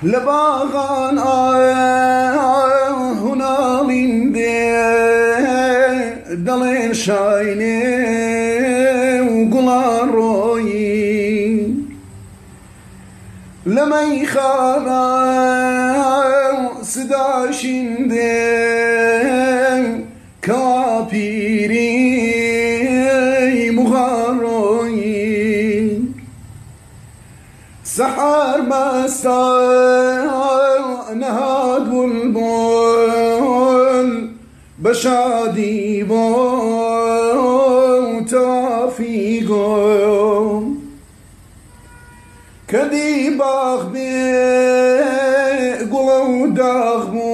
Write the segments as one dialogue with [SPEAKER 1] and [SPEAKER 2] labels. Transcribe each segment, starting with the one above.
[SPEAKER 1] لباغان هنالين دلين شايني وقلان روي لما يخانا سداشين كابيري مغاروي سحر مستا نهاد والبول بشادي بو تافيقو كدي باغ بي قلو داغبو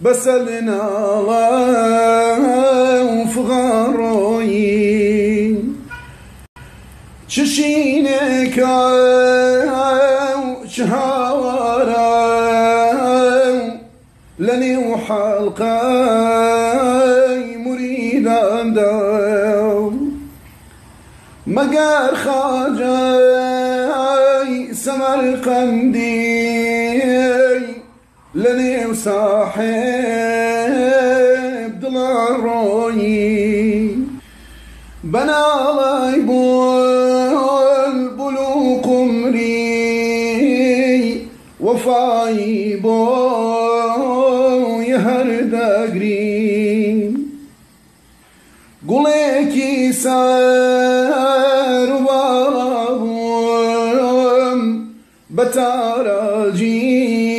[SPEAKER 1] بسلنا الله فغاروي ششينك شهارا لني وحلقاي مريدا داو مقار خاجاي سمرقندي لني وصاحب دلاروي بنا الله يبول بلو قمري وفاي بو يهرد قريم قوليكي سار وبارابوم بتاراجي